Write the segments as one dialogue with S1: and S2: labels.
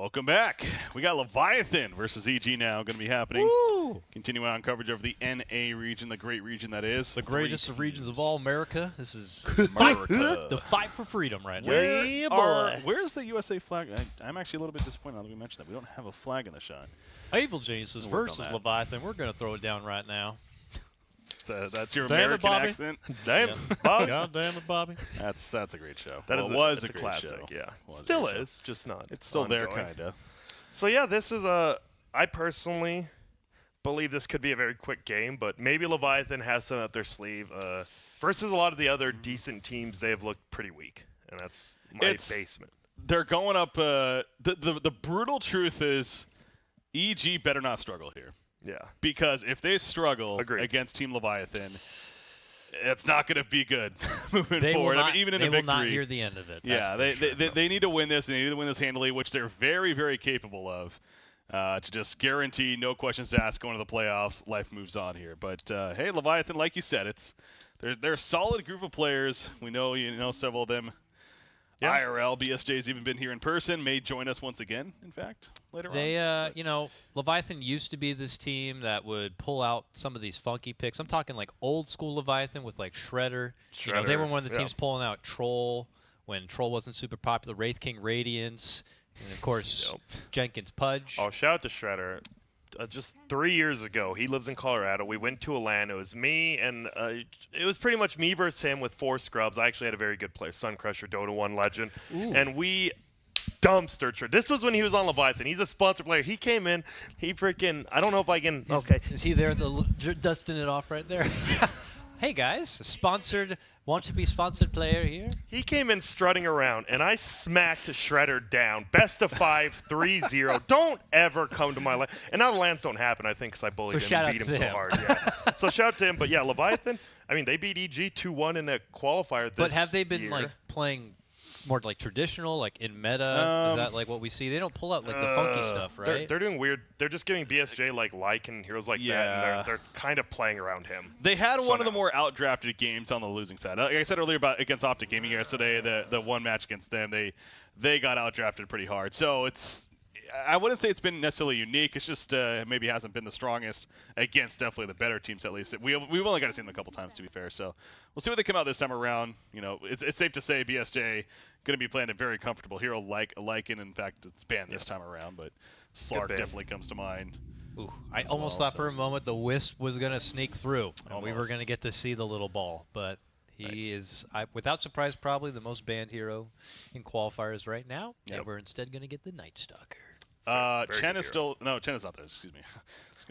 S1: Welcome back. We got Leviathan versus EG now going to be happening.
S2: Woo!
S1: Continuing on coverage of the NA region, the great region that is.
S2: The greatest of regions of all America. This is
S1: America.
S2: the fight for freedom right now.
S1: Where's the USA flag? I'm actually a little bit disappointed now that we mentioned that. We don't have a flag in the shot.
S2: Evil Geniuses versus Leviathan. We're going to throw it down right now.
S1: That's your
S2: Damn
S1: American
S2: Bobby.
S1: accent.
S3: Damn,
S2: Yeah.
S3: Bobby.
S2: God damn it, Bobby.
S1: That's a great show.
S3: That
S1: was
S3: a
S1: a great
S3: classic.
S1: show.
S3: Yeah,
S1: Was a
S3: still
S1: great show.
S3: is, just not.
S1: It's still there,
S3: ongoing.
S1: kind of.
S3: So yeah, this is a. I personally believe this could be a very quick game, but maybe Leviathan has some up their sleeve. Versus a lot of the other decent teams, they have looked pretty weak, and that's my basement.
S1: They're going up. The brutal truth is, EG better not struggle here.
S3: Yeah.
S1: Because if they struggle against Team Leviathan, it's not going to be good moving forward.
S2: Not,
S1: I mean, even in a
S2: victory.
S1: They will not
S2: hear the end of it.
S1: Yeah, they need to win this. They need to win this handily, which they're very, very capable of. To just guarantee, no questions asked, going to the playoffs. Life moves on here. But hey, Leviathan, like you said, they're a solid group of players. We know several of them. Yeah. IRL, BSJ's even been here in person, may join us once again, in fact, later on.
S2: Leviathan used to be this team that would pull out some of these funky picks. I'm talking like old school Leviathan with like Shredder. They were one of the teams pulling out Troll when Troll wasn't super popular, Wraith King Radiance, and of course, Jenkins Pudge.
S3: Oh, shout out to Shredder. Just 3 years ago, he lives in Colorado. We went to Atlanta. It was me, and it was pretty much me versus him with 4 scrubs. I actually had a very good player, Sun Crusher, Dota 1 legend.
S2: Ooh.
S3: And we dumpstered Shredder. This was when he was on Leviathan. He's a sponsored player. He came in. He freaking, I don't know if I can.
S2: Is he there dusting it off right there? Hey, guys, sponsored. Want to be sponsored player here?
S3: He came in strutting around, and I smacked Shredder down. Best of 5, 3-0. Don't ever come to my land. And now the lands don't happen, I think, because I bullied him and beat him so hard. Yeah. So shout out to him. But yeah, Leviathan, I mean, they beat EG 2-1 in the qualifier this year.
S2: But have they been like playing more like traditional, like in meta? Is that like what we see? They don't pull out like the funky stuff, right?
S3: They're doing weird. They're just giving BSJ like and heroes like that, and they're kind of playing around him.
S1: They had one of the more outdrafted games on the losing side. Like I said earlier about against Optic Gaming yesterday, the one match against them, they got outdrafted pretty hard. So I wouldn't say it's been necessarily unique. It's just maybe hasn't been the strongest against definitely the better teams at least. We've only got to see them a couple times, to be fair. So we'll see what they come out this time around. It's safe to say BSJ going to be playing a very comfortable hero like Lycan. In fact, it's banned this time around, but Slark definitely comes to mind.
S2: Ooh, I almost thought for a moment the Wisp was going to sneak through. And we were going to get to see the little ball, but he is, without surprise, probably the most banned hero in qualifiers right now. Yep. And we're instead going to get the Night Stalker.
S1: Chen is still Chen is not there. Excuse me.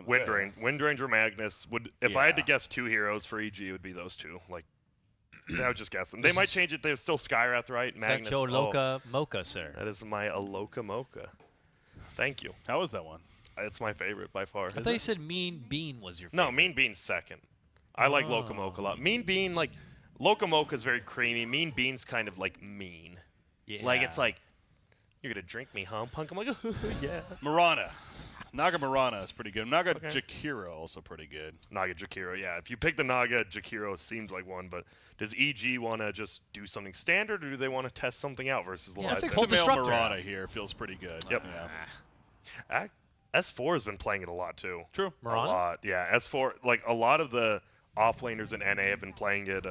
S3: Windranger Magnus would. If I had to guess 2 heroes for EG, it would be those 2. Like, I would just guess them. They might change it. There's still Skyrath, right? Magnus.
S2: That's your Loka Mocha, sir.
S3: That is my Aloka Mocha. Thank you.
S1: How was that one?
S3: It's my favorite by far.
S2: I thought you said Mean Bean was your favorite.
S3: No, Mean Bean's second. I like Loka Mocha a lot. Mean Bean, like, Loka Mocha is very creamy. Mean Bean's kind of like mean. Yeah. Like, it's like, you're going to drink me, huh, punk? I'm like, yeah.
S1: Marana. Naga Marana is pretty good. Naga Jakiro also pretty good.
S3: Naga Jakiro, yeah. If you pick the Naga, Jakiro seems like one, but does EG want to just do something standard, or do they want to test something out versus Leviathan?
S1: I think Sumail Marana here feels pretty good.
S3: Yep. Yeah. S4 has been playing it a lot, too.
S1: True.
S3: Marana? A lot, yeah. S4, like, a lot of the offlaners in NA have been playing it.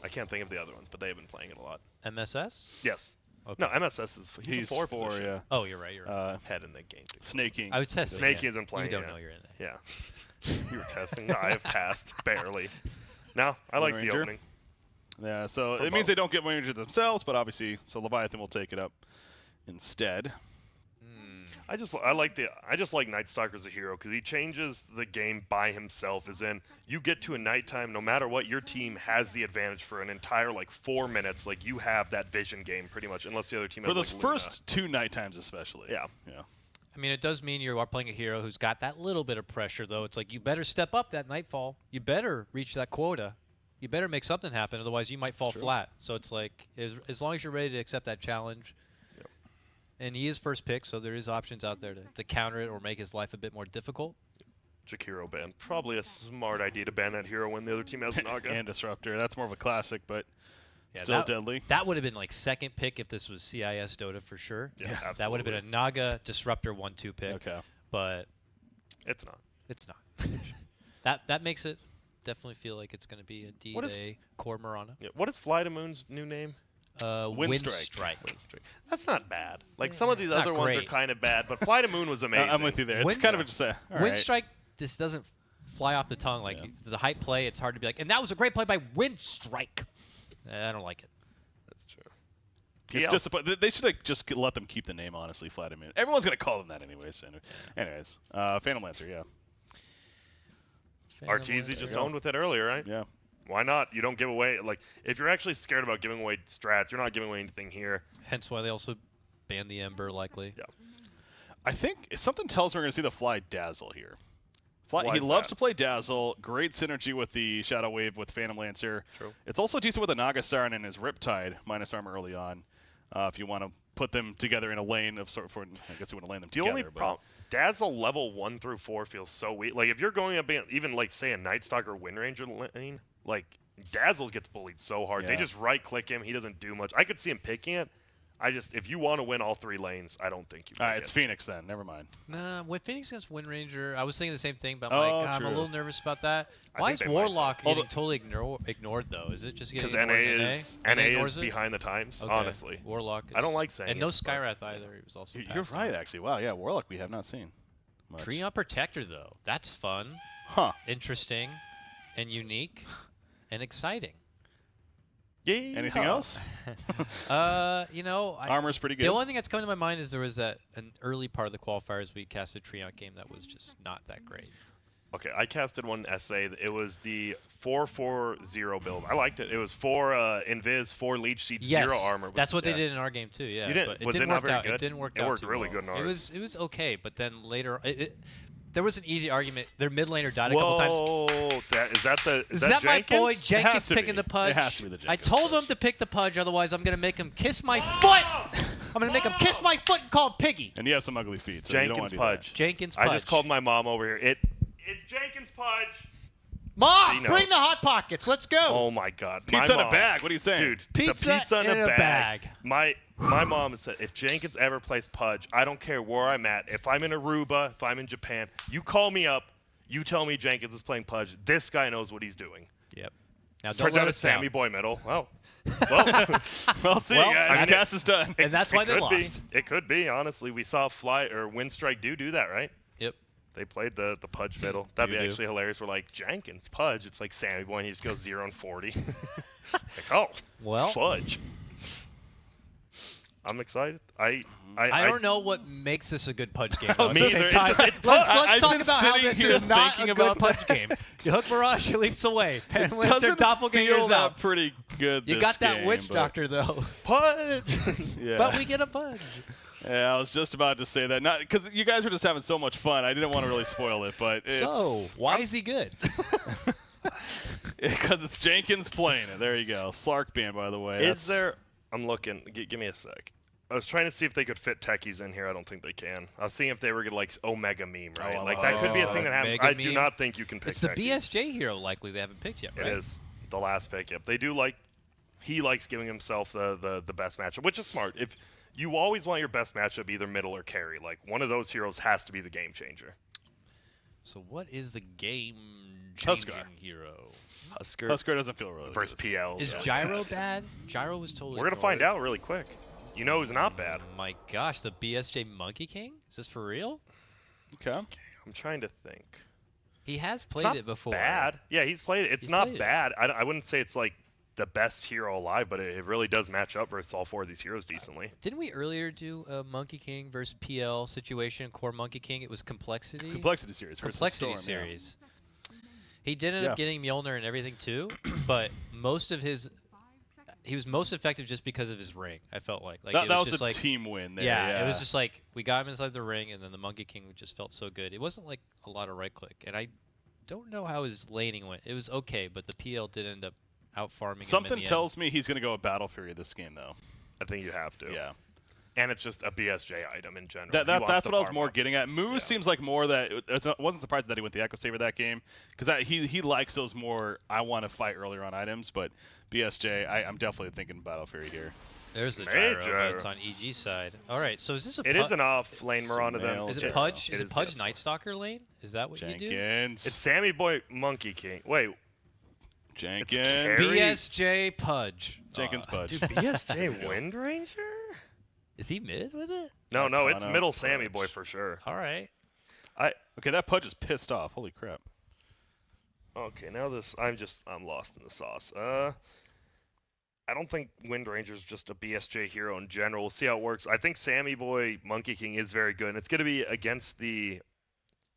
S3: I can't think of the other ones, but they have been playing it a lot.
S2: MSS?
S3: Yes.
S2: Okay.
S3: No, MSS is he's 4 position.
S1: Yeah.
S2: Oh, you're right.
S3: Head in the game.
S1: Snake King.
S2: I was testing.
S3: Snake King's been playing.
S2: You don't know you're in there.
S3: Yeah. You were testing. No, I have passed barely. No, I like the opening.
S1: Yeah, so it means they don't get Ranger themselves, but obviously, so Leviathan will take it up instead.
S3: I just like Night Stalker as a hero because he changes the game by himself. As in, you get to a nighttime, no matter what, your team has the advantage for an entire 4 minutes. Like, you have that vision game pretty much, unless the other team has
S1: for those first 2 night times especially.
S3: Yeah.
S2: I mean, it does mean you are playing a hero who's got that little bit of pressure, though. It's like, you better step up that nightfall. You better reach that quota. You better make something happen, otherwise you might fall flat. So it's like, as long as you're ready to accept that challenge. And he is first pick, so there is options out there to counter it or make his life a bit more difficult.
S3: Jakiro ban. Probably a smart idea to ban that hero when the other team has Naga.
S1: And Disruptor. That's more of a classic, but
S2: Yeah,
S1: Still deadly.
S2: That would have been like second pick if this was CIS Dota for sure.
S3: Yeah, absolutely.
S2: That would have been a Naga Disruptor 1-2 pick.
S1: Okay.
S2: But
S3: it's not.
S2: It's not. that makes it definitely feel like it's going to be a D-Day core Marana.
S3: Yeah, what is Fly to Moon's new name?
S2: Windstrike.
S3: That's not bad. Like some of these other ones are kind of bad, but Fly to Moon was amazing.
S1: I'm with you there. It's kind of just a
S2: Windstrike just doesn't fly off the tongue. Like there's a hype play, it's hard to be like, and that was a great play by Windstrike. I don't like it.
S3: That's true.
S1: It's disappointing. They should have just let them keep the name, honestly, Fly to Moon. Everyone's going to call them that anyways. Anyways, Phantom Lancer, yeah.
S3: Arteezy just owned with it earlier, right?
S1: Yeah.
S3: Why not? You don't give away, like, if you're actually scared about giving away strats, you're not giving away anything here.
S2: Hence why they also banned the Ember, likely.
S3: Yeah.
S1: I think something tells me we're going to see the Fly Dazzle here. He loves to play Dazzle. Great synergy with the Shadow Wave with Phantom Lancer.
S3: True.
S1: It's also decent with a Naga Siren and his Riptide minus armor early on. If you want to put them together in a lane of sort. I guess you want to lane them together.
S3: The only problem, Dazzle level 1 through 4 feels so weak. Like if you're going up even like say a Night Stalker Wind Ranger lane, like Dazzle gets bullied so hard.
S1: Yeah.
S3: They just right click him. He doesn't do much. I could see him picking it. If you want to win all 3 lanes, I don't think you.
S1: All right, it's Phoenix then. Never mind.
S2: Nah, with Phoenix against Wind Ranger, I was thinking the same thing, but I'm a little nervous about that. Why is Warlock getting totally ignored though? Is it just getting ignored?
S3: Because NA is behind the times. Okay. Honestly,
S2: Warlock.
S3: I don't like saying.
S2: And no Skywrath either. He was also.
S1: You're right, actually. Wow, yeah, Warlock we have not seen much.
S2: Treant Protector though, that's fun.
S1: Huh.
S2: Interesting, and unique, and exciting.
S3: Yeah.
S1: Anything else?
S2: Armor's
S1: pretty good.
S2: The only thing that's coming to my mind is there was an early part of the qualifiers we casted Treant game that was just not that great.
S3: Okay, I casted one essay. It was the 4-4-0 build. I liked it. It was 4 Invis, 4 Leech Seed, 0 armor.
S2: That's what they did in our game too. Yeah,
S3: you didn't.
S2: But
S3: was it not very good?
S2: It didn't work out.
S3: It worked
S2: too
S3: really
S2: well.
S3: good in ours.
S2: It was okay, but then later there was an easy argument. Their mid laner died a couple times.
S3: Is that
S2: my
S3: Jenkins?
S2: boy Jenkins picking the Pudge?
S1: It has to be the Jenkins.
S2: I told him to pick the Pudge, otherwise I'm gonna make him kiss my foot. I'm gonna make him kiss my foot and call him Piggy.
S1: And you have some ugly feet. So
S3: Jenkins Pudge.
S2: Jenkins Pudge.
S3: I just called my mom over here. It's Jenkins Pudge.
S2: Mom, bring the Hot Pockets. Let's go.
S3: Oh my God.
S1: Pizza in a bag. What are you saying?
S3: Dude,
S2: pizza
S3: the pizza in a
S2: bag.
S3: My mom said, if Jenkins ever plays Pudge, I don't care where I'm at. If I'm in Aruba, if I'm in Japan, you call me up, you tell me Jenkins is playing Pudge. This guy knows what he's doing.
S2: Yep. Now don't
S3: Turns
S2: let
S3: out
S2: us
S3: it's
S2: down.
S3: Sammy Boy Middle. Well,
S1: we'll see, guys. The cast is done.
S2: And that's why they lost.
S3: It could be, honestly. We saw Windstrike do that, right?
S2: Yep.
S3: They played the Pudge middle. That'd be actually hilarious. We're like, Jenkins, Pudge. It's like Sammy Boy, and he just goes 0-40. Like, fudge. I'm excited. I
S2: don't know what makes this a good Pudge game.
S1: Me either.
S2: Let's talk about how this
S1: is
S2: not a good Pudge game. You hook Mirage, he leaps away.
S1: Doesn't feel that pretty good.
S2: You got that Witch Doctor though.
S3: Pudge.
S1: Yeah.
S2: But we get a Pudge.
S1: Yeah, I was just about to say that. Not because you guys were just having so much fun. I didn't want to really spoil it, but
S2: why is he good?
S1: Because it's Jenkins playing it. There you go. Slark ban, by the way.
S3: Is there? I'm looking. Give me a sec. I was trying to see if they could fit techies in here. I don't think they can. I was seeing if they were gonna like Omega meme, right? That could be a thing that happens. I do not think you can pick.
S2: It's the
S3: techies.
S2: BSJ hero likely they haven't picked yet, right?
S3: It is the last pick. Yep. They do like. He likes giving himself the best matchup, which is smart. If you always want your best matchup either middle or carry, like one of those heroes has to be the game changer.
S2: So what is the game-changing hero?
S3: Husker
S1: doesn't feel really
S3: versus
S1: good.
S3: PL.
S2: Is Gyro bad? Gyro was totally.
S3: We're gonna find out really quick. You know who's not bad.
S2: Oh my gosh, the BSJ Monkey King? Is this for real?
S1: Okay.
S3: I'm trying to think.
S2: He has played it before.
S3: Bad. Yeah, he's played it. It's not bad. I wouldn't say it's like the best hero alive, but it really does match up versus all 4 of these heroes decently.
S2: Didn't we earlier do a Monkey King versus PL situation, core Monkey King? It was Complexity?
S1: Complexity series.
S2: Complexity
S1: Storm,
S2: series. Yeah. He did end up getting Mjolnir and everything too, but most of his... He was most effective just because of his ring, I felt like.
S1: That was
S2: just
S1: a team win there.
S2: Yeah, it was just like, we got him inside the ring, and then the Monkey King just felt so good. It wasn't like a lot of right-click, and I don't know how his laning went. It was okay, but the PL did end up out-farming him
S1: Something
S2: in the
S1: tells me he's going to go a Battle Fury this game, though.
S3: I think you have to.
S1: Yeah.
S3: And it's just a BSJ item in general.
S1: That's what I was more getting at. Moose seems like more that I wasn't surprised that he went the Echo Saver that game because he likes those more I want to fight earlier on items. But BSJ, I'm definitely thinking Battle Fury here.
S2: There's the gyro, but it's on EG side. All right, so is this a?
S3: It is an off lane Miranda then.
S2: Is it Pudge? Is it Pudge Night Stalker lane? Is that what
S1: Jenkins.
S2: you do?
S3: It's Sammy Boy Monkey King. Wait.
S1: Jenkins.
S2: BSJ Pudge.
S1: Jenkins Pudge.
S3: Dude, BSJ Wind Ranger?
S2: Is he mid with it?
S3: No, it's middle Sammy Boy for sure.
S2: All right.
S1: Okay, that Pudge is pissed off. Holy crap.
S3: Okay, now I'm lost in the sauce. I don't think Wind Ranger's just a BSJ hero in general. We'll see how it works. I think Sammy Boy Monkey King is very good, and it's going to be against the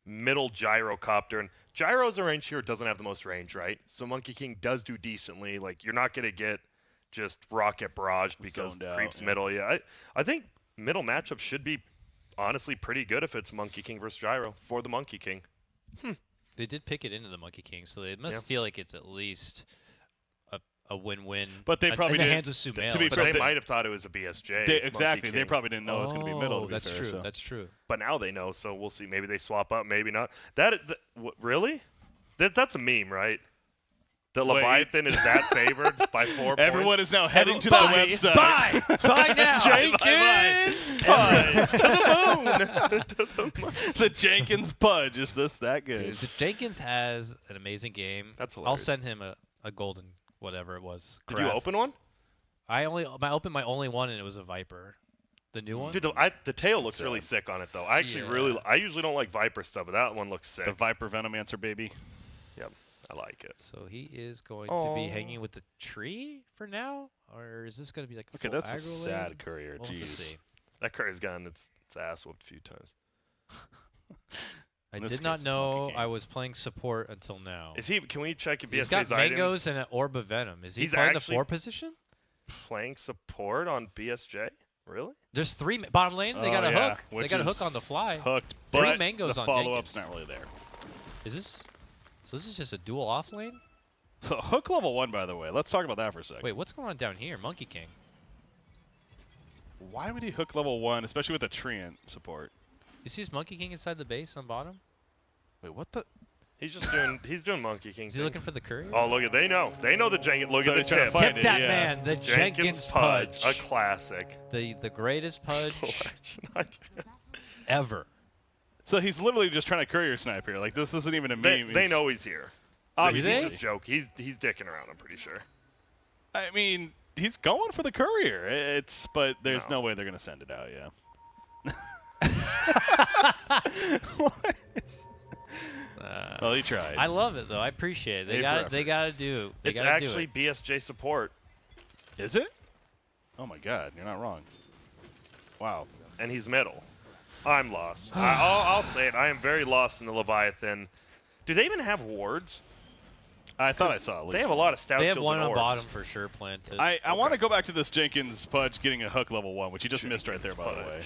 S3: middle Gyrocopter. And Gyro's a range hero, doesn't have the most range, right? So Monkey King does do decently. Like, you're not going to get just rocket barraged because creeps middle. Yeah, I think middle matchup should be honestly pretty good if it's Monkey King versus Gyro for the Monkey King.
S2: They did pick it into the Monkey King, so they must feel like it's at least a win-win.
S1: But they probably
S2: in the
S1: didn't.
S2: hands of Sumail.
S3: To be fair, they might have thought it was a BSJ.
S1: Exactly. They probably didn't know it was going to be middle.
S2: That's true. So. That's true.
S3: But now they know, so we'll see. Maybe they swap up, maybe not. Really? That's a meme, right? The Leviathan is that favored by 4 points?
S1: Everyone is now heading to the website.
S2: Buy now.
S3: Jenkins Pudge to the moon.
S1: The Jenkins Pudge is just that good.
S2: Dude, Jenkins has an amazing game.
S3: That's hilarious.
S2: I'll send him a golden whatever it was.
S3: Did you open one?
S2: I opened my only one, and it was a Viper. The new one?
S3: Dude, the tail looks really sick on it, though. I actually I usually don't like Viper stuff, but that one looks sick.
S1: The Viper Venomancer, baby.
S3: Yep, I like it.
S2: So he is going to be hanging with the tree for now? Or is this going to be like a full
S1: that's a
S2: aggro
S1: sad
S2: lane?
S1: courier.
S2: We'll have to
S1: Jeez.
S2: see.
S3: That courier's gotten its ass whooped a few times.
S2: I did not know I was playing support until now.
S3: Can we check if
S2: He's
S3: BSJ's
S2: got mangoes
S3: items?
S2: and an orb of venom. Is he
S3: He's
S2: playing the
S3: actually
S2: 4 position?
S3: Playing support on BSJ? Really?
S2: There's 3 bottom lane. They got a hook. They got a hook on the fly.
S1: Hooked,
S2: 3
S1: but
S2: mangoes
S1: the
S2: on
S1: follow-up's
S2: Jenkins.
S1: not really there.
S2: Is this? So this is just a dual off lane?
S1: So hook level 1, by the way. Let's talk about that for a second.
S2: Wait, what's going on down here? Monkey King.
S1: Why would he hook level 1, especially with a treant support?
S2: You see his Monkey King inside the base on bottom?
S1: Wait, what the?
S3: He's doing Monkey King.
S2: Is he looking for the courier?
S3: Oh, look at they know the Jenkins. Look
S1: So
S3: at the
S1: he's trying to
S3: tip.
S1: find
S2: Tip that
S1: yeah.
S2: man, the Jenkins
S3: Pudge,
S2: Pudge.
S3: a classic.
S2: The greatest Pudge
S3: Collection.
S2: ever.
S1: So he's literally just trying to courier snipe here. Like, this isn't even a meme.
S3: They know he's here.
S1: Obviously.
S3: He's just joke. He's dicking around. I'm pretty sure.
S1: I mean, he's going for the courier. But there's no way they're gonna send it out. Yeah. What? Well, he tried.
S2: I love it though. I appreciate it. They got to do.
S3: It's actually BSJ support.
S1: Is it? Oh my God, you're not wrong. Wow.
S3: And he's middle. I'm lost. I'll say it. I am very lost in the Leviathan. Do they even have wards?
S1: I thought I saw. At least
S3: they have a lot of stout
S2: They have
S3: shields
S2: one
S3: and
S2: on
S3: orbs.
S2: bottom for sure planted.
S1: I want to go back to this Jenkins Pudge getting a hook level 1, which he just missed right there, by the way.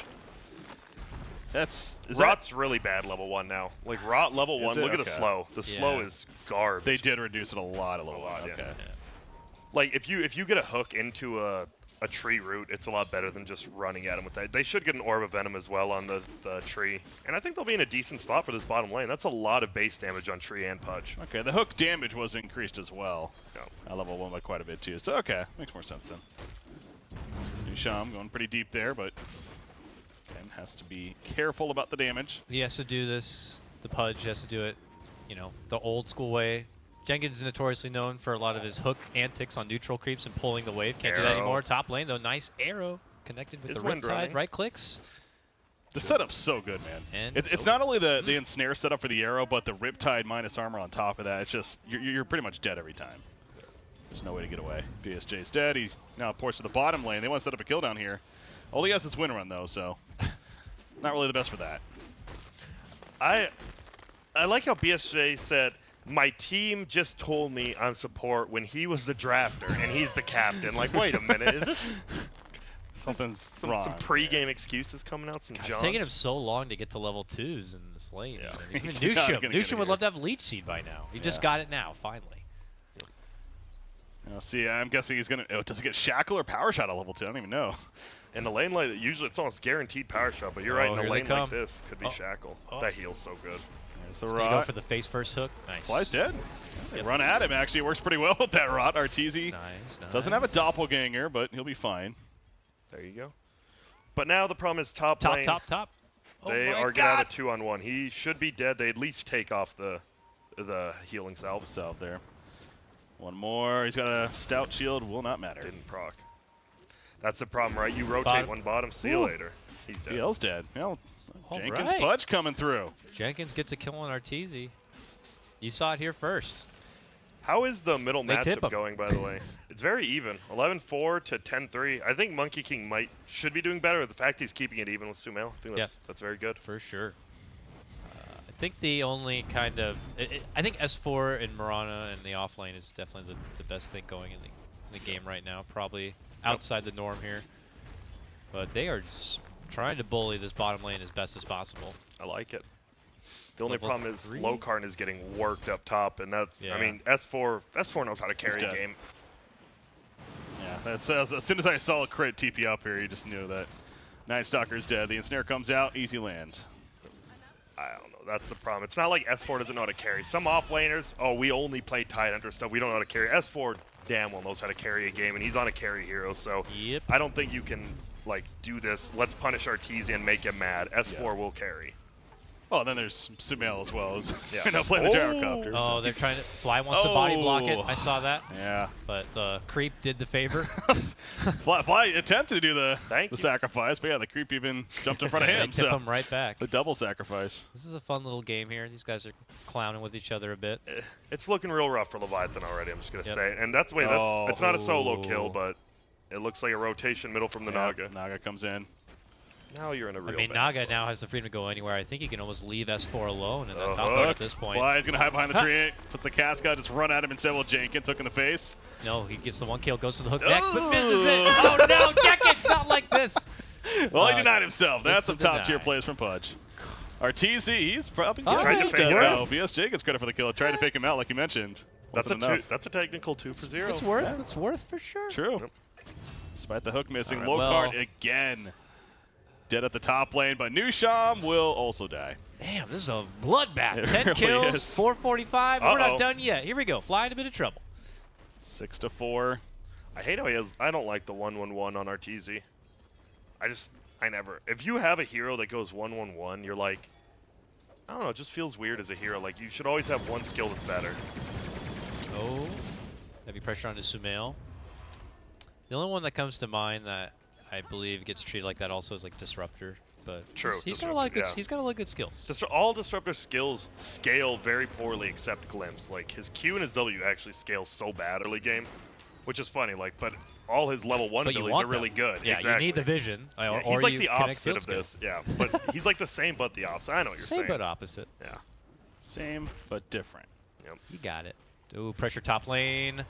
S3: Rot's really bad level 1 now. Like Rot level 1, look at the slow. The slow is garbage.
S1: They did reduce it a lot at level 1. Okay.
S3: Yeah. Like if you get a hook into a tree root, it's a lot better than just running at him with that. They should get an Orb of Venom as well on the tree. And I think they'll be in a decent spot for this bottom lane. That's a lot of base damage on tree and Pudge.
S1: Okay, the hook damage was increased as well.
S3: No.
S1: Level 1 by quite a bit too. So okay, makes more sense then. Nusham going pretty deep there, but again, has to be careful about the damage.
S2: He has to do this. The Pudge has to do it, the old school way. Jenkins is notoriously known for a lot of his hook antics on neutral creeps and pulling the wave. Can't do that anymore. Top lane, though, nice arrow connected with the Riptide. Right clicks.
S1: The setup's so good, man.
S2: And
S1: it's not only the ensnare setup for the arrow, but the Riptide minus armor on top of that. It's just, you're pretty much dead every time. There's no way to get away. BSJ's dead. He now ports to the bottom lane. They want to set up a kill down here. All he has is win run, though, so not really the best for that.
S3: I like how BSJ said, my team just told me I'm support when he was the drafter and he's the captain. Like, wait a minute, is this
S1: something's wrong?
S3: Some pre-game excuses coming out. Some
S2: It's taking him so long to get to level 2s in this lane.
S1: Yeah.
S2: Even
S1: Nusham
S2: would love to have Leech Seed by now. He just got it now, finally.
S1: I'll see. I'm guessing he's going to... Oh, does he get Shackle or Power Shot at level 2? I don't even know.
S3: In a lane like that, usually it's almost guaranteed Power Shot, but you're right, in a lane like this, could be
S2: Oh.
S3: Shackle.
S2: Oh.
S3: That heal's so good.
S1: So
S2: Gonna go for the face first hook. Nice.
S1: Fly's dead. They run at him, actually. It works pretty well with that rot. Arteezy
S2: Nice.
S1: doesn't have a doppelganger, but he'll be fine.
S3: There you go. But now the problem is top lane.
S2: Top.
S3: They
S2: oh
S3: are going to have a 2-on-1. He should be dead. They at least take off the healing salve.
S1: Salve there. One more. He's got a stout shield. Will not matter.
S3: Didn't proc. That's the problem, right? You rotate one bottom. See you later. He's dead.
S1: PL's dead. Well,
S2: All
S1: Jenkins
S2: right.
S1: Pudge coming through.
S2: Jenkins gets a kill on Arteezy. You saw it here first.
S3: How is the middle
S2: They tip
S3: matchup
S2: him.
S3: going, by the way? It's very even. 11-4 to 10-3. I think Monkey King should be doing better. The fact he's keeping it even with Sumail, I think that's very good.
S2: For sure. I think the only kind of... I think S4 in Mirana and the offlane is definitely the best thing going in the game right now. Probably outside the norm here. But they are just trying to bully this bottom lane as best as possible.
S3: I like it. The only
S2: Level
S3: problem is
S2: 3?
S3: Lokarn is getting worked up top, and that's, I mean, S4 knows how to carry a game.
S1: Yeah, that's, as soon as I saw a crit TP up here, you just knew that Night Stalker's dead. The ensnare comes out, easy land.
S3: I don't know. That's the problem. It's not like S4 doesn't know how to carry. Some offlaners, we only play Tide Hunter stuff. We don't know how to carry. S4 damn well knows how to carry a game, and he's on a carry hero, so I don't think you can, like, do this. Let's punish Arteezy and make him mad. S4 will carry.
S1: Oh, and then there's Sumail as well. Playing the gyrocopter.
S2: Oh, they're trying to... Fly wants to body block it. I saw that.
S1: Yeah.
S2: But the creep did the favor.
S1: Fly attempted to do the
S3: Thank
S1: sacrifice, but yeah, the creep even jumped in front of him.
S2: They tip him right back.
S1: The double sacrifice.
S2: This is a fun little game here. These guys are clowning with each other a bit.
S3: It's looking real rough for Leviathan already, I'm just going to say. And that's it's not a solo kill, but it looks like a rotation middle from the Naga.
S1: Naga comes in.
S3: Now you're in a real
S2: I mean,
S3: bad
S2: Naga
S3: spot.
S2: now has the freedom to go anywhere. I think he can almost leave S4 alone in that top
S1: Hook.
S2: lane at this point.
S1: Fly's going to hide behind the tree, puts the cascade, just run at him instead with Jenkins, hook in the face.
S2: No, he gets the one kill, goes for the hook next, but misses it. Oh no, Jenkins, not like this.
S1: Well, he denied himself. That's some
S2: just a
S1: top-tier
S2: deny.
S1: plays from Pudge. Arteezy, he's probably
S3: tried to
S1: he's
S3: fake
S1: dead,
S3: him out.
S1: though. BSJ gets credit for the kill. Tried to fake him out, like you mentioned.
S3: That's
S1: Wasn't
S3: a
S1: enough.
S3: that's a technical 2 for 0.
S2: It's worth. It's worth for sure.
S1: True.
S3: Yep.
S1: Despite the hook missing,
S3: All
S1: Lokart
S2: well.
S1: again. Dead at the top lane, but Nusham will also die.
S2: Damn, this is a bloodbath.
S1: It
S2: 10
S1: really
S2: kills,
S1: is.
S2: 445. We're not done yet. Here we go. Fly in a bit of trouble.
S1: 6-4.
S3: I hate how he has. I don't like the 1-1-1 on Arteezy. I never. If you have a hero that goes 1-1-1, you're like, I don't know. It just feels weird as a hero. Like you should always have one skill that's better.
S2: Oh, heavy pressure on Sumail. The only one that comes to mind that I believe gets treated like that also is like Disruptor, but
S3: True,
S2: he's got a lot of good.
S3: Disruptor, yeah.
S2: He's got a lot of good skills.
S3: All Disruptor skills scale very poorly except Glimpse. Like his Q and his W actually scale so bad early game, which is funny. Like, but all his level 1
S2: But you
S3: abilities
S2: want
S3: are really
S2: them.
S3: good.
S2: Yeah,
S3: exactly.
S2: you need the vision.
S3: Yeah,
S2: Or
S3: he's like
S2: you
S3: the
S2: connect
S3: opposite of
S2: field
S3: this. Yeah, but he's like the same but the opposite. I know what you're
S2: Same
S3: saying.
S2: but opposite.
S3: Yeah.
S1: Same, but different.
S3: Yep.
S2: You got it. Ooh, pressure top lane.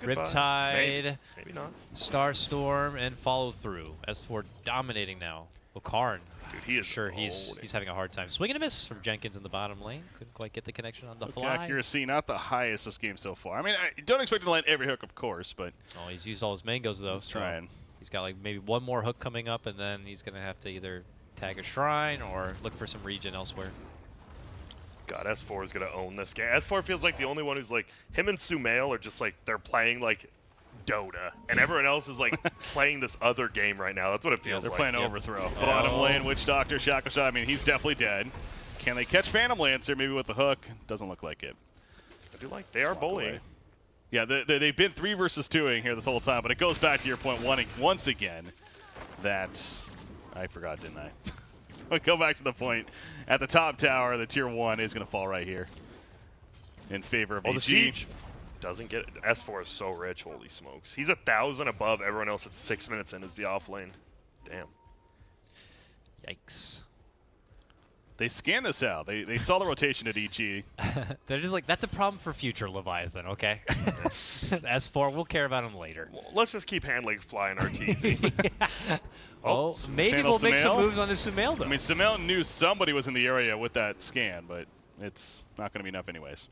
S3: Goodbye.
S2: Riptide,
S3: Maybe not.
S2: Starstorm, and follow through. S4 dominating now. Lokarn.
S3: Dude, he is
S2: Sure, he's
S3: owning.
S2: having a hard time. Swing and a miss from Jenkins in the bottom lane. Couldn't quite get the connection on the
S1: Hook
S2: fly.
S1: accuracy, not the highest this game so far. I mean, I don't expect him to land every hook, of course, but
S2: Oh, he's used all his mangoes though.
S1: he's
S2: so
S1: trying.
S2: He's got like maybe one more hook coming up, and then he's gonna have to either tag a shrine or look for some regen elsewhere.
S3: God, S4 is gonna own this game. S4 feels like the only one who's like him and Sumail are just like they're playing like Dota, and everyone else is like playing this other game right now. That's what it feels
S1: They're
S3: like.
S1: playing Overthrow. Bottom lane, Witch Doctor, Shackle Shot. I mean, he's definitely dead. Can they catch Phantom Lancer maybe with the hook? Doesn't look like it.
S3: I do like they are
S1: Walk
S3: bullying.
S1: away. Yeah, they've been 3 versus 2ing here this whole time, but it goes back to your point once again that I forgot, didn't I? We go back to the point. At the top tower, the tier 1 is going to fall right here in favor of
S3: Oh,
S1: EG.
S3: the siege doesn't get it. S4 is so rich. Holy smokes. He's 1,000 above everyone else at 6 minutes in is the off lane. Damn.
S2: Yikes.
S1: They scanned this out. They saw the rotation at EG.
S2: They're just like, that's a problem for future Leviathan, okay? S4, we'll care about him later.
S3: Well, let's just keep handling Fly and Arteezy.
S2: Oh, maybe
S1: Channel
S2: we'll make some
S1: Sumail?
S2: moves on this Sumail, though.
S1: I mean, Sumail knew somebody was in the area with that scan, but it's not going to be enough anyways.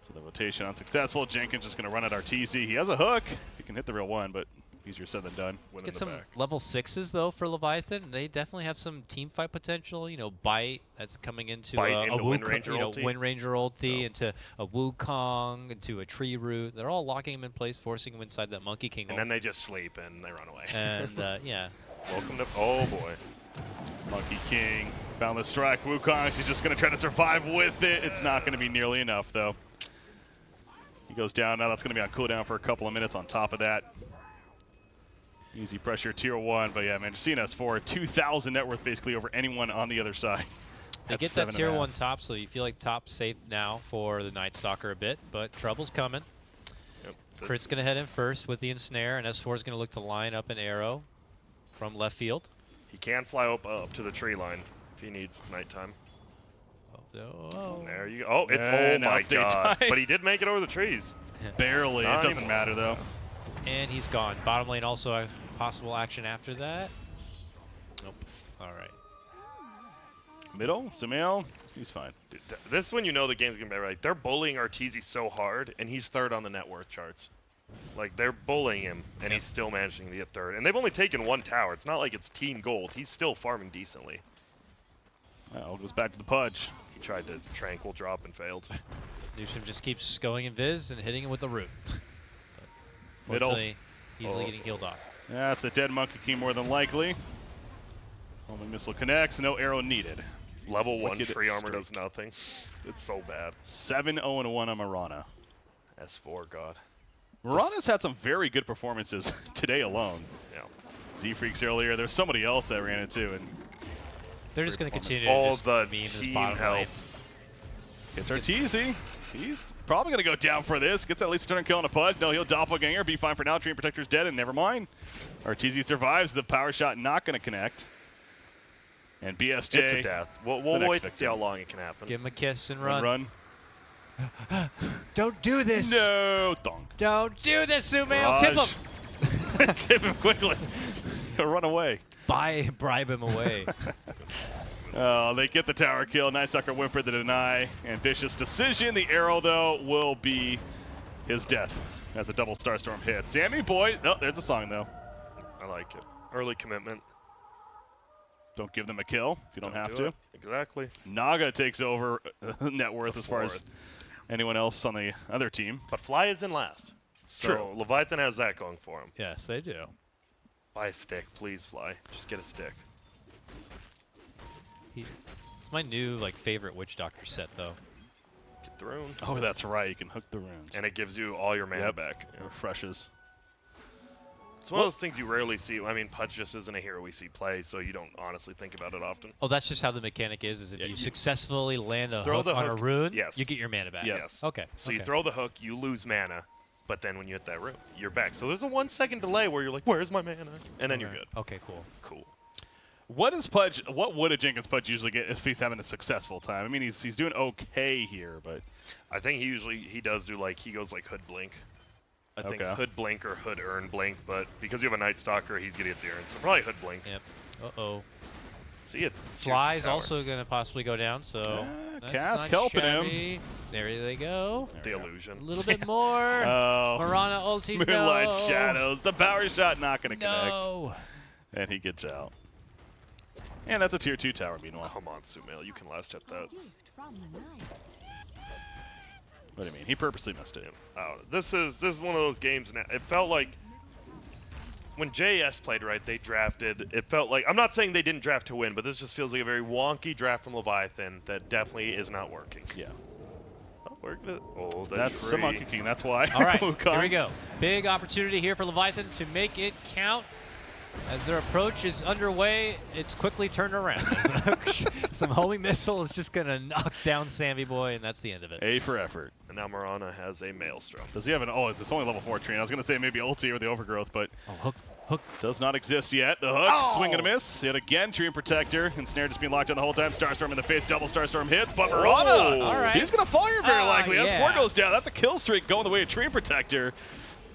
S1: So the rotation unsuccessful. Jenkins just going to run at Arteezy. He has a hook. He can hit the real one, but easier said than done.
S2: Get some level 6s though for Leviathan. They definitely have some team fight potential. You know, Bite that's coming into a
S3: Wind Ranger ulti.
S2: Wind Ranger ulti, into a Wukong, into a Tree Root. They're all locking him in place, forcing him inside that Monkey King.
S3: And then they just sleep and they run away.
S2: And yeah.
S3: Welcome to oh boy.
S1: Monkey King, boundless strike. Wukong. He's just going to try to survive with it. It's not going to be nearly enough though. He goes down now. That's going to be on cooldown for a couple of minutes. On top of that. Easy pressure, tier 1, but yeah, man, just seeing us for 2,000 net worth basically over anyone on the other side.
S2: They get that tier 1 top, so you feel like top safe now for the Night Stalker a bit, but trouble's coming.
S3: Yep,
S2: Crit's going to head in first with the ensnare, and S4 is going to look to line up an arrow from left field.
S3: He can fly up to the tree line if he needs nighttime.
S2: Oh.
S3: There you go. Oh, oh my god. But he did make it over the trees.
S1: Barely. It doesn't matter, though.
S2: And he's gone. Bottom lane also a possible action after that. Nope. All right.
S1: Middle, Sumail, he's fine.
S3: Dude, this is when you know the game's going to be right. They're bullying Arteezy so hard, and he's third on the net worth charts. Like, they're bullying him, and he's still managing to get third. And they've only taken 1 tower. It's not like it's team gold. He's still farming decently.
S1: Well, goes back to the Pudge.
S3: He tried to tranquil drop and failed.
S2: Newsom just keeps going in Viz and hitting him with the root.
S1: Middle.
S2: Easily getting healed off.
S1: That's a dead Monkey King more than likely. Homing missile connects, no arrow needed.
S3: Level 1 tree armor does nothing. It's so bad.
S1: 7-0-1 on Mirana.
S3: S4, God.
S1: Mirana's had some very good performances today alone.
S3: Yeah.
S1: Z-Freaks earlier. There's somebody else that ran it too. And
S2: they're just going to continue to
S3: all
S2: just
S3: the
S2: meme this
S3: team
S2: bottom
S3: help.
S2: lane.
S1: Gets Arteezy. He's probably going to go down for this. Gets at least a turn kill on a Pudge. No, he'll Doppelganger. Be fine for now. Dream Protector's dead, and never mind. Arteezy survives. The power shot not going to connect. And BSJ.
S3: It's a death. We'll wait to see how long it can happen.
S2: Give him a kiss and run.
S1: Run.
S2: Don't do this.
S1: No. Thunk.
S2: Don't do this, Sumail. Tip him.
S1: Tip him quickly. He'll run away.
S2: Bribe him away.
S1: Oh, they get the tower kill. Night Sucker went for the deny. And Vicious decision. The arrow, though, will be his death as a double Starstorm hit. Sammy boy. Oh, there's a song, though.
S3: I like it. Early commitment.
S1: Don't give them a kill if you don't have to.
S3: Exactly.
S1: Naga takes over net worth as far as anyone else on the other team.
S3: But Fly is in last. So
S1: True.
S3: Leviathan has that going for him.
S2: Yes, they do.
S3: Buy a stick, please, Fly. Just get a stick.
S2: It's my new favorite Witch Doctor set, though.
S3: Get the rune.
S1: Oh, that's right. You can hook the runes.
S3: And it gives you all your mana back.
S1: It refreshes.
S3: It's one of those things you rarely see. I mean, Pudge just isn't a hero we see play, so you don't honestly think about it often.
S2: Oh, that's just how the mechanic is if you successfully land a hook
S3: the
S2: on a rune,
S3: yes.
S2: you get your mana back.
S3: Yes.
S2: Okay.
S3: So you throw the hook, you lose mana, but then when you hit that rune, you're back. So there's a 1 second delay where you're like, where's my mana? And then you're good.
S2: Okay, cool.
S3: Cool.
S1: What would a Jenkins Pudge usually get if he's having a successful time? I mean, he's doing okay here, but
S3: I think he does do he goes Hood Blink. I think Hood Blink or Hood Earn Blink, but because you have a Night Stalker, he's gonna get the Earn, so probably Hood Blink.
S2: Yep. Uh-oh.
S3: See it.
S2: Fly's also gonna possibly go down, so
S1: Cask helping him.
S2: There they go.
S3: The illusion.
S2: A little bit more.
S1: Oh.
S2: Marana ulti.
S1: Moonlight
S2: No.
S1: Shadows. The power shot not gonna connect.
S2: No.
S1: And he gets out. And that's a tier 2 tower, meanwhile.
S3: Come on, Sumail, you can last hit that.
S1: What do you mean? He purposely missed it.
S3: Oh, this is one of those games now. It felt like when JS played right, they drafted. It felt like, I'm not saying they didn't draft to win, but this just feels like a very wonky draft from Leviathan that definitely is not working.
S1: Yeah.
S3: Oh, we're gonna,
S1: that's the Monkey King. That's why.
S2: All right, here we go. Big opportunity here for Leviathan to make it count. As their approach is underway, it's quickly turned around. Some homing missile is just going to knock down Sammy Boy, and that's the end of it.
S1: A for effort.
S3: And now Marana has a Maelstrom.
S1: Does he have an... Oh, it's only level 4 train. I was going to say maybe ulti or the overgrowth, but...
S2: Oh, hook.
S1: Does not exist yet. The hook, swing and a miss. Yet again, Dream Protector. And Snare just being locked down the whole time. Starstorm in the face, double Starstorm hits. But Marana,
S2: all right.
S1: He's going to fall here very likely.
S2: Yeah.
S1: S4 goes down. That's a kill streak going the way of Dream Protector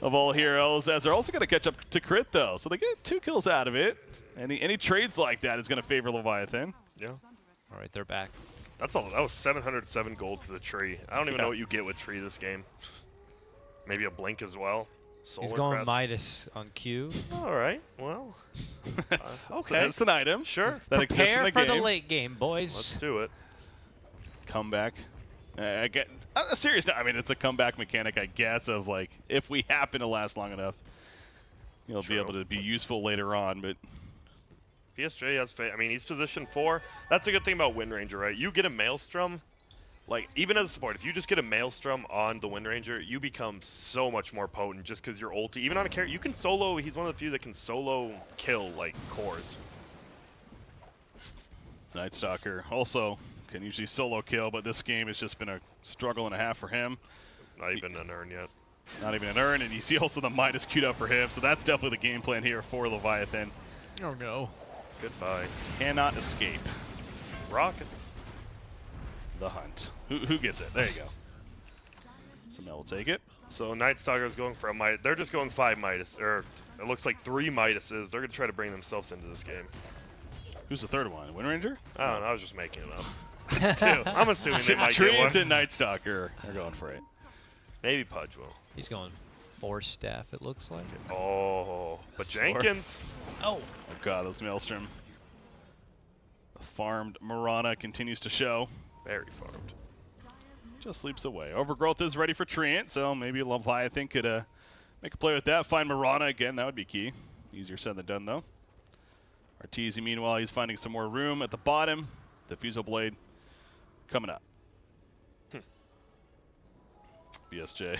S1: of all heroes. As they're also going to catch up to Crit, though. So they get 2 kills out of it. Any trades like that is going to favor Leviathan.
S3: Yeah.
S2: All right, they're back.
S3: That was 707 gold to the tree. I don't even know what you get with tree this game. Maybe a blink as well. Solar
S2: He's going
S3: crest.
S2: Midas on Q.
S3: All right. Well.
S1: Okay. It's an item.
S3: Sure.
S1: That exists in the
S2: Prepare
S1: game.
S2: for the late game, boys.
S3: Let's do it.
S1: Comeback. Again, on a serious note, I mean, it's a comeback mechanic, I guess, of like, if we happen to last long enough, you'll be able to be useful later on, but...
S3: BSJ has I mean, he's position 4. That's a good thing about Wind Ranger, right? You get a Maelstrom, like, even as a support, if you just get a Maelstrom on the Wind Ranger, you become so much more potent just because you're ulti. Even on a character, you can solo, he's one of the few that can solo kill, like, cores.
S1: Night Stalker also can usually solo kill, but this game has just been a struggle and a half for him.
S3: Not even an Urn yet.
S1: Not even an Urn, and you see also the Midas queued up for him, so that's definitely the game plan here for Leviathan.
S2: Oh, no.
S3: Goodbye.
S1: Cannot escape
S3: Rocket.
S1: the hunt. Who gets it? There you go. Somebody will take it.
S3: So Night Stalker's going for a Midas. They're just going 5 Midas, or it looks like 3 Midases. They're going to try to bring themselves into this game.
S1: Who's the third one? Wind Ranger?
S3: I don't know. I was just making it up.
S1: It's two.
S3: I'm assuming they might get one.
S1: Treant and Night Stalker are going for it.
S3: Maybe Pudge will.
S2: He's going 4 staff, it looks like.
S3: Oh, but
S1: Score.
S3: Jenkins.
S2: Oh.
S1: Oh god, those Maelstrom. The farmed Marana continues to show.
S3: Very farmed.
S1: Just leaps away. Overgrowth is ready for Treant, so maybe Leviathan could make a play with that. Find Marana again, that would be key. Easier said than done, though. Arteezy, meanwhile, he's finding some more room at the bottom. Diffusal Blade coming up. BSJ.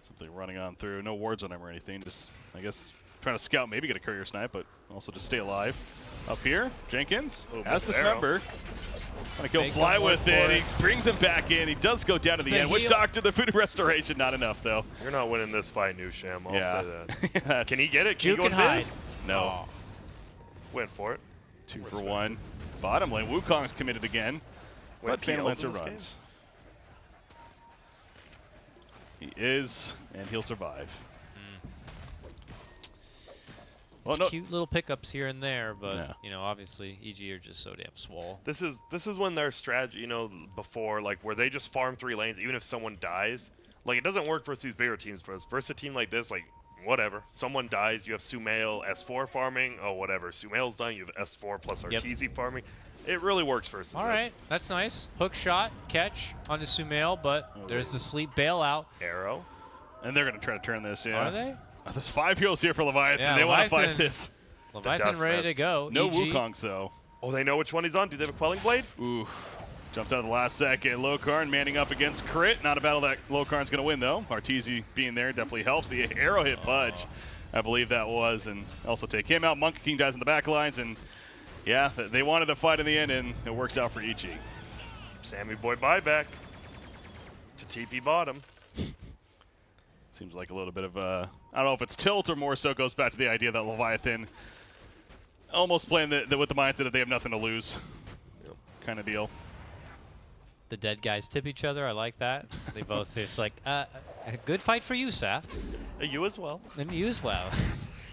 S1: Something running on through. No wards on him or anything. Just, I guess, trying to scout, maybe get a courier snipe, but also just stay alive. Up here, Jenkins has Dismember. Trying to go fly with it. He brings him back in. He does go down to the end. Witch Doctor, the food restoration, not enough, though.
S3: You're not winning this fight, New Sham. I'll say that.
S1: Yeah.
S3: Can he get it? Can
S2: Juke
S3: he go
S2: and
S3: with
S2: hide.
S3: this?
S1: No.
S3: Went for it.
S1: 2 for 1. Bottom lane, Wukong's committed again.
S3: Went
S1: But Phantom
S3: PLs
S1: Lancer
S3: in this
S1: runs. He is, and he'll survive. Well, no.
S2: Cute little pickups here and there, but
S1: Yeah.
S2: you know, obviously EG are just so damn swole.
S3: This is when their strategy, you know, before, like, where they just farm 3 lanes, even if someone dies. Like, it doesn't work versus these bigger teams. Versus a team like this, like, whatever. Someone dies, you have Sumail S4 farming. Oh, whatever. Sumail's dying, you have S4 plus Arteezy farming. It really works versus
S2: All right, that's nice. Hook shot, catch on the Sumail, but there's the sleep bailout.
S3: Arrow.
S1: And they're going to try to turn this, yeah.
S2: Are they?
S1: There's 5 heroes here for Leviathan.
S2: Yeah,
S1: they want to fight
S2: Leviathan.
S1: this.
S2: Leviathan
S3: Dust
S2: ready
S3: Fest.
S2: to go.
S1: No
S2: EG.
S1: Wukongs, though.
S3: Oh, they know which one he's on. Do they have a Quelling Blade?
S1: Ooh. Jumps out at the last second. Lokarn manning up against Crit. Not a battle that Lokarn's going to win, though. Arteezy being there definitely helps. The arrow hit Pudge, I believe that was, and also take him out. Monkey King dies in the back lines, and yeah, they wanted to fight in the end, and it works out for EG.
S3: Sammy Boy buyback to TP bottom.
S1: Seems like a little bit of I don't know if it's tilt or more so goes back to the idea that Leviathan almost playing with the mindset that they have nothing to lose kind of deal.
S2: The dead guys tip each other. I like that. They both, it's like, a good fight for you, Saf.
S3: You as well.
S2: And you as well.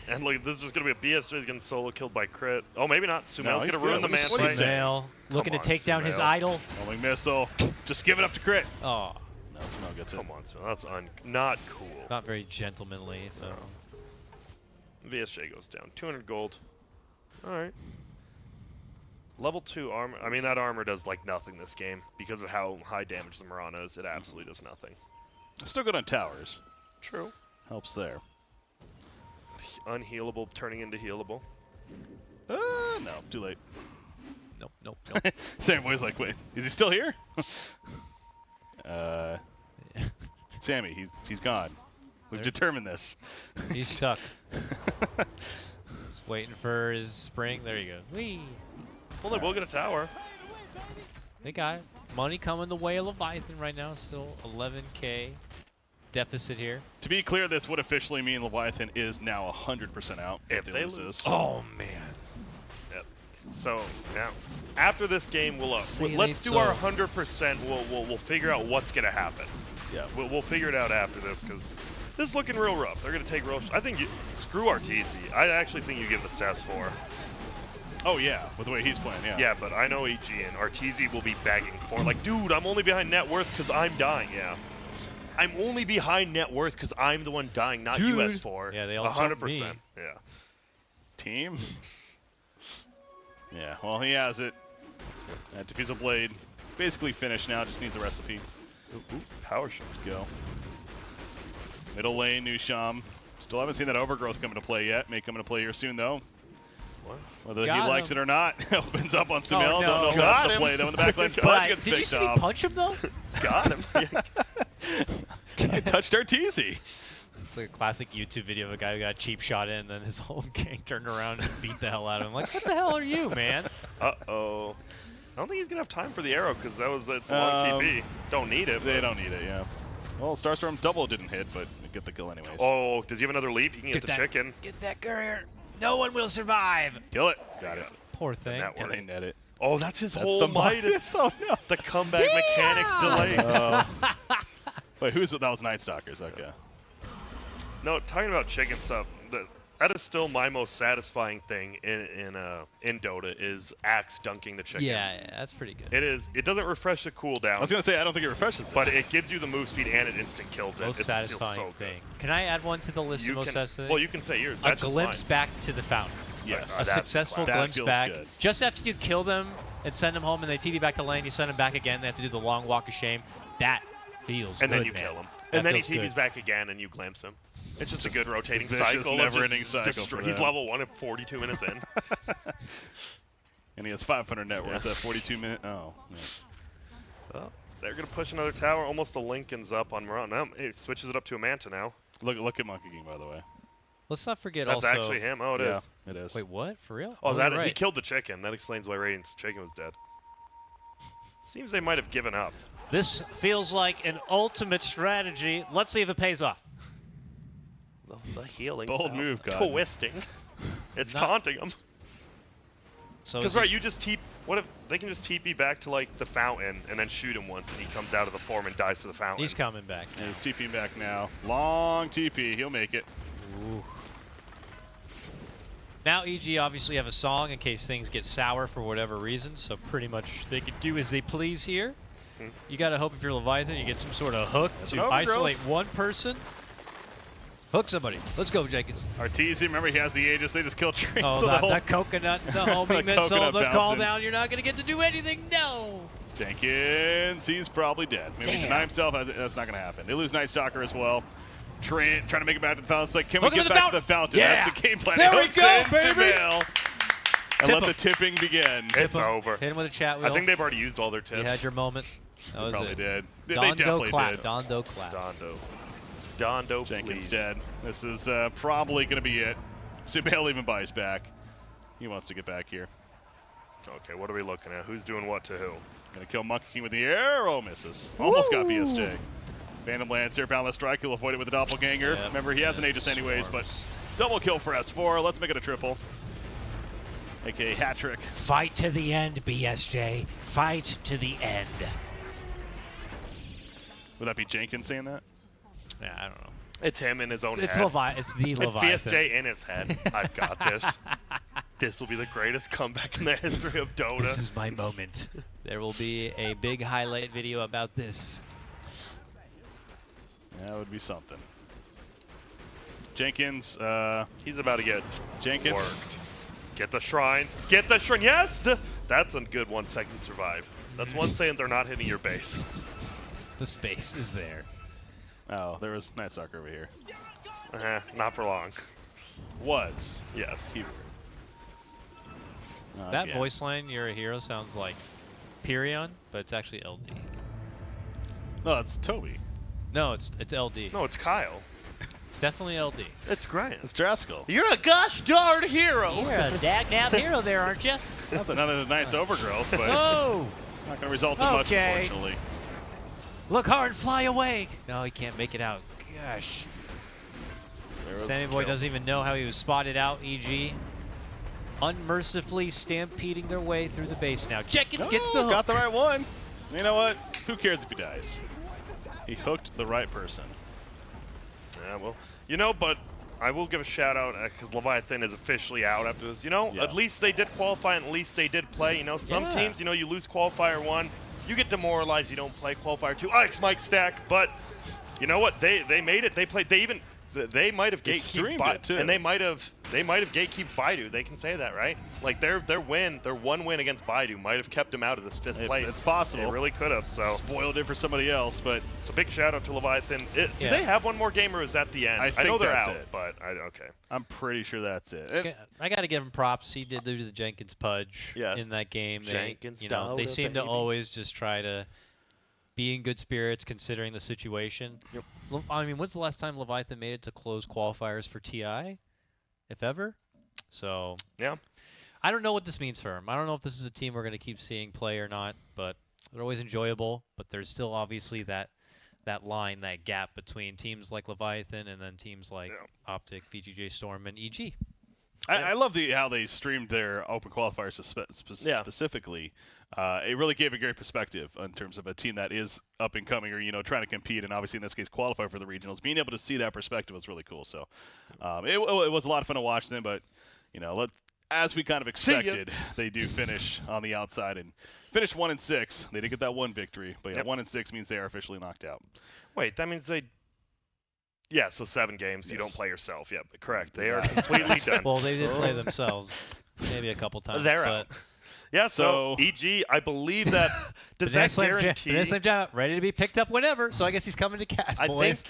S3: And look, this is just going to be a BSJ getting solo killed by Crit. Oh, maybe not. Sumail's
S1: No,
S3: going
S1: he's
S3: to ruin the
S1: good.
S3: man
S1: What do you
S3: fight.
S1: say?
S2: Sumail looking
S3: Come
S2: to take
S3: on,
S2: down his
S3: Sumail.
S2: idol.
S1: Homing missile. Just give it up to Crit.
S2: Oh,
S1: No, Sumail gets it.
S3: Come on, Sumail. That's not cool.
S2: not very gentlemanly. So.
S3: VSJ goes down. 200 gold. All right. Level 2 armor. I mean, that armor does, like, nothing this game. Because of how high damage the Marana is, it absolutely does nothing.
S1: Still good on towers.
S3: True.
S1: Helps there.
S3: Unhealable turning into healable.
S1: No, too late.
S2: Nope, nope, nope.
S1: Sammy Boy's like, wait, is he still here? Sammy, he's gone. We've determined this.
S2: He's stuck. Just waiting for his spring. There you go. Whee!
S3: Well, they will get a tower.
S2: They got it. Money coming the way of Leviathan right now. Still 11K deficit here.
S1: To be clear, this would officially mean Leviathan is now 100% out
S3: If they
S1: lose
S3: lose.
S1: this.
S2: Oh, man.
S3: Yep. So now, after this game,
S2: Say it
S3: let's
S2: ain't
S3: do our
S2: so.
S3: 100%. We'll figure out what's gonna happen.
S1: Yeah.
S3: We'll figure it out after this because this is looking real rough. They're gonna take real. I think screw Arteezy. I actually think you give the stats 4.
S1: Oh, yeah, with the way he's playing, yeah.
S3: Yeah, but I know EG and Arteezy will be begging for, like, dude, I'm only behind net worth because I'm dying. Yeah. I'm only behind net worth because I'm the one dying, not
S2: Dude.
S3: US4.
S2: Yeah, they all
S3: 100%.
S2: me.
S3: Yeah.
S1: Team? Yeah, well, he has it. That Diffusal Blade basically finished now, just needs the recipe.
S3: Ooh, power shot.
S1: Let's go. Middle lane, Nusham. Still haven't seen that Overgrowth come into play yet. May come into play here soon, though.
S3: What?
S1: Whether
S2: Got
S1: he likes
S2: him.
S1: it or not, opens up on Sumail.
S2: Oh, no.
S1: Don't know
S3: Got
S1: what's the
S3: him.
S1: play, though, in the back line.
S2: But
S1: Punch gets
S2: did you
S1: picked
S2: see me
S1: off.
S2: punch him, though?
S3: Got him.
S1: It touched Arteezy.
S2: It's like a classic YouTube video of a guy who got a cheap shot in, and then his whole gang turned around and beat the hell out of him. Like, what the hell are you, man?
S3: Uh-oh. I don't think he's going to have time for the arrow because it's a long TP. Don't need it.
S1: They don't need it, yeah. Well, Starstorm double didn't hit, but we get the kill anyways.
S3: Oh, does he have another leap? He can get the chicken.
S2: Get that courier. No one will survive.
S1: Kill it. Got it.
S2: Poor thing.
S3: that
S1: And
S3: works.
S1: they net it.
S3: Oh, that's his whole
S1: the
S3: Midas.
S1: Oh, no.
S3: The comeback mechanic delay.
S1: Wait, that was Night Stalkers, okay.
S3: No, talking about chicken stuff, that is still my most satisfying thing in Dota is Axe dunking the chicken.
S2: Yeah, that's pretty good.
S3: It is. It doesn't refresh the cooldown,
S1: I was going to say, I don't think it refreshes it.
S3: but it gives you the move speed and it instant kills it.
S2: Most
S3: It feels
S2: satisfying
S3: so good.
S2: thing. Can I add one to the list
S3: You
S2: of most
S3: can,
S2: satisfying?
S3: well, you can say yours.
S2: A
S3: That's just
S2: glimpse
S3: fine.
S2: back to the fountain.
S1: Yes.
S2: A
S3: That's
S2: successful
S1: classic. That
S2: glimpse
S1: feels
S2: back.
S1: good.
S2: Just after you kill them and send them home and they TV back to lane, you send them back again. They have to do the long walk of shame. That feels
S3: And
S2: good,
S3: then you
S2: man.
S3: kill him.
S2: That
S3: And then he
S2: feels
S3: TVs
S2: good.
S3: back again and you glimpse him. It's just a good rotating
S1: vicious,
S3: cycle. of
S1: never-ending
S3: just
S1: cycle for
S3: He's
S1: them.
S3: level 1 at 42 minutes in.
S1: And he has 500 net worth
S3: Yeah.
S1: at 42 minutes. Oh, yeah.
S3: Oh, they're going to push another tower. Almost a Lincoln's up on Moran. Now it switches it up to a Manta now.
S1: Look at Monkey King, by the way.
S2: Let's not forget
S3: That's
S2: also.
S3: actually him. Oh, it is.
S1: Yeah, it is.
S2: Wait, what? For real?
S3: Oh, that
S2: you're
S3: he
S2: right.
S3: killed the chicken. That explains why Radiant's chicken was dead. Seems they might have given up.
S2: This feels like an ultimate strategy. Let's see if it pays off.
S3: The healing.
S1: Bold
S3: sound.
S1: move, God.
S3: Twisting. It's taunting him.
S2: So
S3: Because
S2: is he-
S3: right, you just what if they can just TP back to like the fountain and then shoot him once and he comes out of the form and dies to the fountain.
S2: he's coming back.
S1: And he's TPing back now. Long TP. He'll make it.
S2: Ooh. Now EG obviously have a song in case things get sour for whatever reason, so pretty much they can do as they please here. You gotta hope if you're Leviathan, you get some sort of hook
S1: That's
S2: to
S1: an overgrowth.
S2: isolate one person. Hook somebody. Let's go, Jenkins.
S1: Arteezy, remember he has the Aegis. They just kill Train.
S2: Oh,
S1: so the whole
S2: that coconut, the homing
S1: The
S2: missile,
S1: coconut
S2: the call
S1: bouncing.
S2: down. You're not gonna get to do anything. No.
S1: Jenkins, he's probably dead. Maybe
S2: Damn.
S1: deny himself. That's not going to happen. They lose Night Stalker as well. Trent trying to make it back to the fountain. It's like, can we
S2: Hook him
S1: get
S2: in the
S1: back to the fountain?
S2: Yeah.
S1: That's the game plan.
S2: There
S1: He
S2: we
S1: hooks
S2: go,
S1: in,
S2: baby.
S1: Sumail. And
S2: Tip
S1: let
S2: him.
S1: the tipping begin.
S3: It's over.
S2: Hit him with a chat wheel.
S3: I think they've already used all their tips.
S2: You had your moment. That was
S1: Probably
S2: it.
S1: did. They
S2: Dondo
S1: definitely
S2: clap.
S1: did.
S2: Dondo clap.
S3: Dondo,
S1: Jenkins
S3: please.
S1: dead. This is probably going to be it. Sumail even buys back. He wants to get back here.
S3: Okay, what are we looking at? Who's doing what to who?
S1: Going to kill Monkey King with the arrow. Misses. Almost got BSJ. Phantom Lancer, Boundless Strike. He'll avoid it with the Doppelganger.
S2: Yep.
S1: Remember, he has an Aegis anyways, but
S2: Swarms.
S1: double kill for S4. Let's make it a triple. AKA hat trick.
S2: Fight to the end, BSJ. Fight to the end.
S1: Would that be Jenkins saying that?
S2: Yeah, I don't know.
S3: It's him in his own
S2: It's
S3: head.
S2: It's the
S3: It's
S2: Leviathan.
S3: BSJ in his head. I've got this. This will be the greatest comeback in the history of Dota.
S2: This is my moment. There will be a big highlight video about this.
S1: That would be something. Jenkins,
S3: He's about to get
S1: Jenkins.
S3: worked. Get the shrine. Get the shrine. Yes! That's a good 1 second survive. That's one saying they're not hitting your base.
S2: The space is there.
S1: Oh, there was Night Stalker over here.
S3: Not for long.
S1: Was.
S3: Yes.
S1: He,
S2: That
S1: yeah.
S2: voice line, "You're a hero," sounds like Pyrion, but it's actually LD.
S1: No, that's Toby.
S2: No, it's LD.
S3: No, it's Kyle.
S2: It's definitely LD.
S3: It's Grant.
S1: It's Draskell.
S3: You're a gosh darn hero.
S2: You're a dag-nab hero there, aren't you?
S1: That's another nice overgrowth, but
S2: Oh!
S1: not going to result in much,
S2: Okay.
S1: unfortunately.
S2: Look hard, fly away! No, he can't make it out. Gosh.
S1: There was
S2: Sammy
S1: the
S2: Boy
S1: kill.
S2: doesn't even know how he was spotted out, EG. Unmercifully stampeding their way through the base now. Jenkins gets the hook.
S1: Got the right one. You know what? Who cares if he dies? He hooked the right person.
S3: Yeah, well, you know, but I will give a shout out because Leviathan is officially out after this. At least they did qualify and at least they did play. Some teams, you lose qualifier 1, you get demoralized, you don't play qualifier 2. Ike's Mike Stack, but you know what? They made it. They played. They might have gatekeeped
S1: too,
S3: and they might have gatekeeped Baidu. They can say that, right? Like their one win against Baidu might have kept them out of this 5th place.
S1: It's possible.
S3: It really could have. So
S1: spoiled it for somebody else, but
S3: so big shout out to Leviathan. Do they have one more game or is that the end?
S1: I
S3: know they're
S1: that's
S3: out,
S1: it.
S3: but okay.
S1: I'm pretty sure that's it.
S2: I got to give him props. He did do the Jenkins pudge in that game. They seem to always just try to be in good spirits considering the situation.
S3: Yep.
S2: I mean, when's the last time Leviathan made it to close qualifiers for TI, if ever? So
S3: yeah,
S2: I don't know what this means for him. I don't know if this is a team we're going to keep seeing play or not, but they're always enjoyable. But there's still obviously that line, that gap between teams like Leviathan and then teams like Optic, VGJ Storm, and EG.
S1: I love how they streamed their open qualifiers specifically. It really gave a great perspective in terms of a team that is up and coming or, trying to compete and obviously in this case qualify for the regionals. Being able to see that perspective was really cool. So it was a lot of fun to watch them, but, as we kind of expected, they do finish on the outside and finish 1-6. They did get that one victory, but 1-6 means they are officially knocked out.
S3: Wait, that means they... Yeah, so 7 games. You don't play yourself. Yeah, correct. They are completely done.
S2: Well, they did play themselves maybe a couple times.
S3: They're out. Yeah, so EG, I believe that does that guarantee?
S2: Ready to be picked up whenever. So I guess he's coming to cast, boys.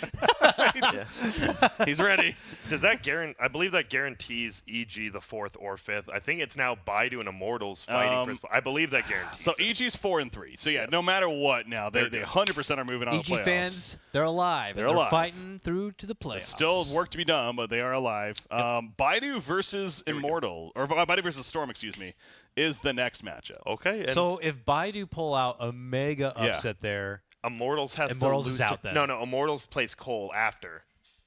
S1: He's ready.
S3: Does that I believe that guarantees EG the 4th or 5th. I think it's now Baidu and Immortals fighting for. I believe that guarantees.
S1: So EG's 4-3. So no matter what, now they 100% are moving on.
S2: EG
S1: to playoffs.
S2: Fans, they're alive. They're fighting through to the playoffs.
S1: There's still work to be done, but they are alive. Baidu versus Immortal, or Baidu versus Storm, excuse me, is the next matchup.
S3: Okay.
S2: So if Baidu pull out a mega upset there,
S3: Immortals has
S2: Immortals
S3: to lose
S2: is out then.
S3: No, Immortals plays Cole after.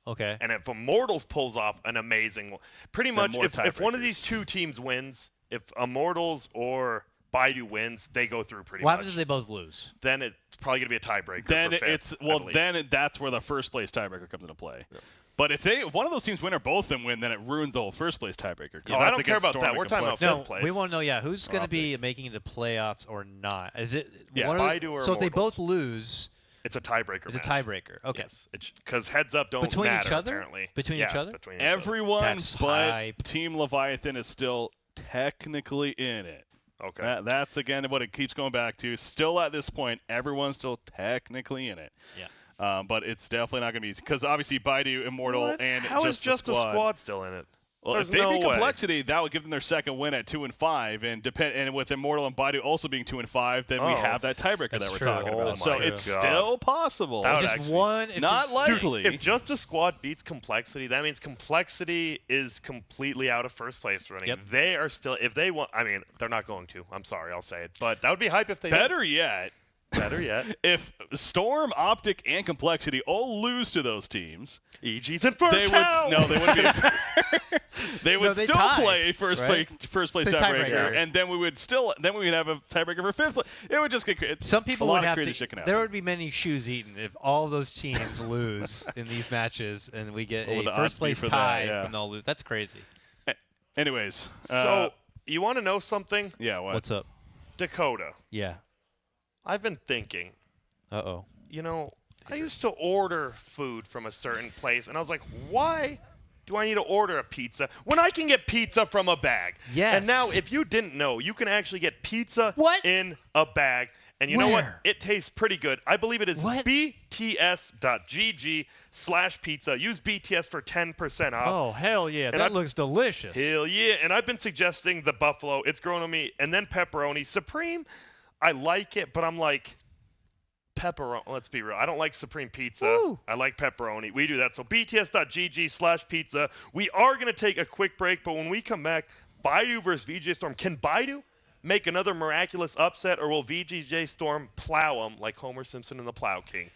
S2: Okay.
S3: And if Immortals pulls off an amazing, pretty much if one of these 2 teams wins, if Immortals or Baidu wins, they go through pretty much.
S2: What happens if they both lose?
S3: Then it's probably going to be a tiebreaker.
S1: Then that's where the first place tiebreaker comes into play. Yeah. But if one of those teams win or both of them win, then it ruins the whole first place tiebreaker.
S3: I don't care about that. We're talking about 5th place.
S2: We want to know, who's going to be making it to playoffs or not? Is it
S3: Baidu or
S2: so? If they
S3: Immortals.
S2: both lose,
S3: it's a tiebreaker.
S2: It's a tiebreaker. Okay.
S3: Yes. Because heads up don't
S2: between
S3: matter,
S2: each other.
S3: Apparently.
S2: Between each other.
S1: Everyone but Team Leviathan is still technically in it.
S3: Okay.
S1: That's again what it keeps going back to. Still at this point, everyone's still technically in it.
S2: Yeah.
S1: But it's definitely not going to be easy because obviously Baidu, Immortal, and
S3: How is just a squad still in it?
S1: Well, if they beat Complexity, that would give them their second win at 2-5, and with Immortal and Baidu also being 2-5, then we have that tiebreaker that we're talking about. So it's still possible.
S2: Just one,
S1: not likely.
S3: Dude, if just a squad beats Complexity, that means Complexity is completely out of first place running.
S2: Yep.
S3: They are still, if they want, I mean, they're not going to. I'm sorry, I'll say it, but that would be hype if they.
S1: Better yet. If Storm, Optic, and Complexity all lose to those teams,
S3: EG's in first.
S1: They wouldn't be. They would still play first place tiebreaker, and then we would have a tiebreaker for 5th place. It would just get
S2: some people would have to.
S1: Shit can
S2: there would be many shoes eaten if all of those teams lose in these matches, and we get a first place tie from all lose. That's crazy.
S1: Anyways,
S3: so you want to know something?
S1: Yeah.
S2: What's up?
S3: Dakota.
S2: Yeah.
S3: I've been thinking.
S2: Uh-oh.
S3: I used to order food from a certain place, and I was like, why do I need to order a pizza when I can get pizza from a bag?
S2: Yes.
S3: And now, if you didn't know, you can actually get pizza in a bag. And you know what? It tastes pretty good. I believe it is bts.gg/pizza. Use BTS for 10% off.
S2: Oh, hell yeah. That looks delicious.
S3: Hell yeah. And I've been suggesting the buffalo. It's grown on me. And then pepperoni. Supreme, I like it, but I'm like, pepperoni. Let's be real. I don't like Supreme Pizza.
S2: Woo.
S3: I like pepperoni. We do that. So bts.gg/pizza. We are going to take a quick break, but when we come back, Baidu versus VJ Storm. Can Baidu make another miraculous upset, or will VJ Storm plow them like Homer Simpson and the Plow King?